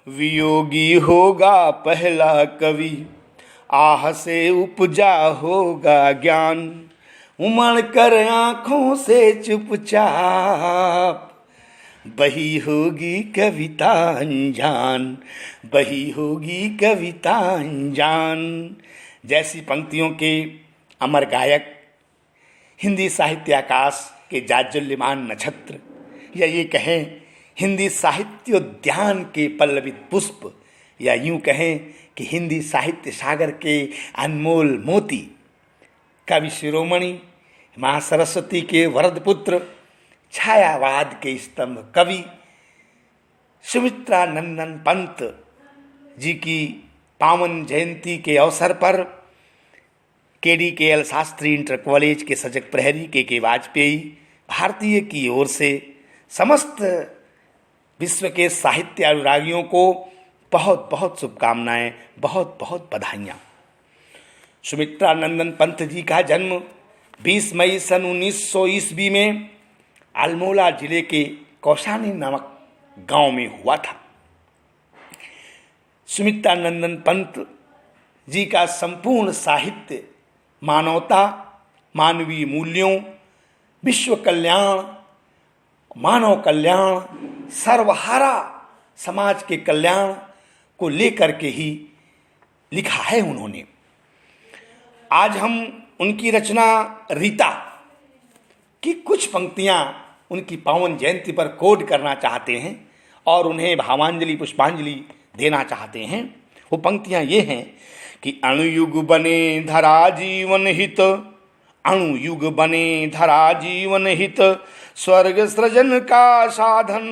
वियोगी होगा पहला कवि, आह से उपजा होगा ज्ञान, उमड़ कर आंखों से चुपचाप बही होगी कविता अनजान, बही होगी कविता अनजान। जैसी पंक्तियों के अमर गायक, हिंदी साहित्य आकाश के जाज्वल्यमान नक्षत्र, या ये कहें हिंदी साहित्योद्यान के पल्लवित पुष्प, या यूं कहें कि हिंदी साहित्य सागर के अनमोल मोती, कवि शिरोमणि माँ सरस्वती के वरद पुत्र, छायावाद के स्तंभ कवि सुमित्रा नंदन पंत जी की पावन जयंती के अवसर पर KDKL शास्त्री इंटर कॉलेज के सजग प्रहरी के वाजपेयी भारतीय की ओर से समस्त विश्व के साहित्य अनुरागियों को बहुत बहुत शुभकामनाएं, बहुत बहुत बधाइयाँ। सुमित्रा नंदन पंत जी का जन्म 20 मई सन 1900 ईस्वी में अल्मोड़ा जिले के कौशानी नामक गांव में हुआ था। सुमित्रा नंदन पंत जी का संपूर्ण साहित्य मानवता, मानवीय मूल्यों, विश्व कल्याण, मानव कल्याण, सर्वहारा समाज के कल्याण को लेकर के ही लिखा है उन्होंने। आज हम उनकी रचना रीता की कुछ पंक्तियां उनकी पावन जयंती पर कोड करना चाहते हैं और उन्हें भावांजलि पुष्पांजलि देना चाहते हैं। वो पंक्तियां ये हैं कि अणुयुग बने धरा जीवन हित, अणुयुग बने धरा जीवन हित, स्वर्ग सृजन का साधन,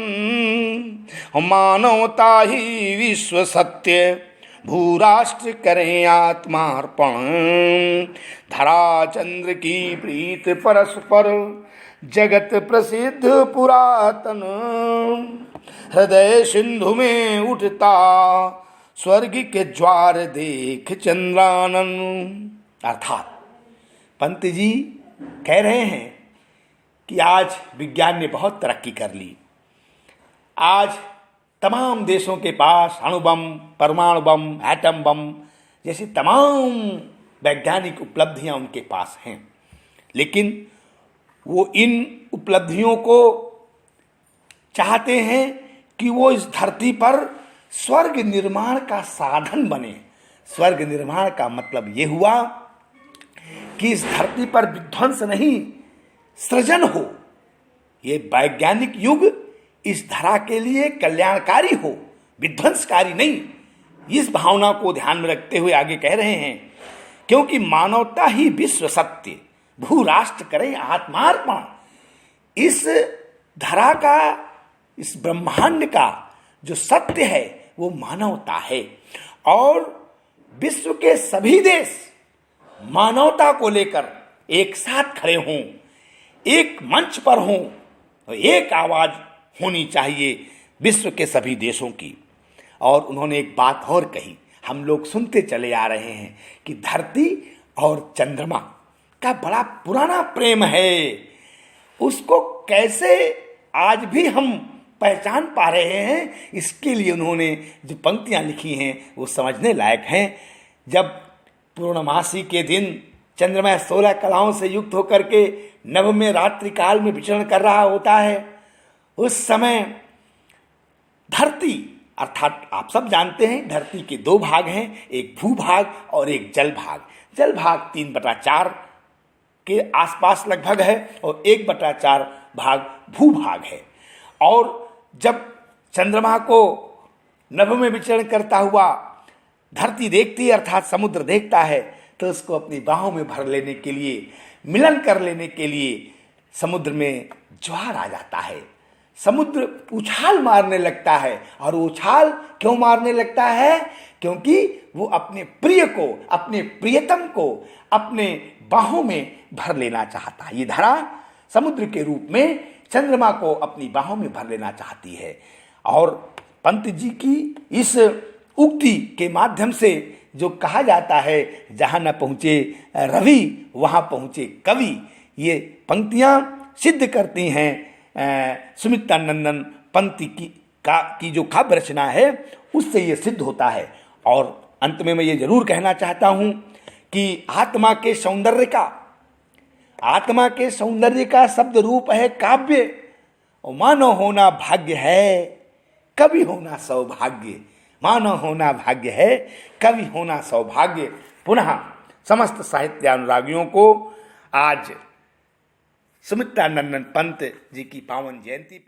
मानवता ही विश्व सत्य, भूराष्ट्र करें आत्मार्पण, धरा चंद्र की प्रीत परस्पर, जगत प्रसिद्ध पुरातन, हृदय सिंधु में उठता, स्वर्ग के ज्वार देख चंद्रानन। अर्थात पंत जी कह रहे हैं कि आज विज्ञान ने बहुत तरक्की कर ली। आज तमाम देशों के पास अणुबम, परमाणु बम, एटम बम जैसी तमाम वैज्ञानिक उपलब्धियां उनके पास हैं, लेकिन वो इन उपलब्धियों को चाहते हैं कि वो इस धरती पर स्वर्ग निर्माण का साधन बने। स्वर्ग निर्माण का मतलब ये हुआ कि इस धरती पर विध्वंस नहीं, सृजन हो। ये वैज्ञानिक युग इस धरा के लिए कल्याणकारी हो, विध्वंसकारी नहीं। इस भावना को ध्यान में रखते हुए आगे कह रहे हैं, क्योंकि मानवता ही विश्व सत्य, भूराष्ट्र करे आत्मार्पण। इस धरा का, इस ब्रह्मांड का जो सत्य है वो मानवता है, और विश्व के सभी देश मानवता को लेकर एक साथ खड़े हों, एक मंच पर हों, और एक आवाज होनी चाहिए विश्व के सभी देशों की। और उन्होंने एक बात और कही, हम लोग सुनते चले आ रहे हैं कि धरती और चंद्रमा का बड़ा पुराना प्रेम है, उसको कैसे आज भी हम पहचान पा रहे हैं। इसके लिए उन्होंने जो पंक्तियां लिखी हैं वो समझने लायक हैं। जब पूर्णमासी के दिन चंद्रमा 16 कलाओं से युक्त होकर के नभ में रात्रि काल में विचरण कर रहा होता है, उस समय धरती, अर्थात आप सब जानते हैं धरती के दो भाग हैं, एक भूभाग और एक जल भाग। जल भाग 3/4 के आसपास लगभग है और 1/4 भाग भूभाग है। और जब चंद्रमा को नभ में विचरण करता हुआ धरती देखती है, अर्थात समुद्र देखता है, तो उसको अपनी बाहों में भर लेने के लिए, मिलन कर लेने के लिए समुद्र में ज्वार आ जाता है। समुद्र उछाल मारने लगता है, और वो उछाल क्यों मारने लगता है? क्योंकि वो अपने प्रिय को, अपने प्रियतम को अपने बाहों में भर लेना चाहता है। ये धरा समुद्र के रूप में चंद्रमा को अपनी बाहों में भर लेना चाहती है। और पंत जी की इस उक्ति के माध्यम से जो कहा जाता है, जहाँ न पहुँचे रवि वहाँ पहुँचे कवि, ये पंक्तियाँ सिद्ध करती हैं सुमित्रा नंदन पंत का की जो काव्य रचना है उससे ये सिद्ध होता है। और अंत में मैं ये जरूर कहना चाहता हूं कि आत्मा के सौंदर्य का शब्द रूप है काव्य। और मानव होना भाग्य है, कवि होना सौभाग्य। मानव होना भाग्य है, कवि होना सौभाग्य। पुनः समस्त साहित्य अनुरागियों को आज सुमित्रा नंदन पंत जी की पावन जयंती पर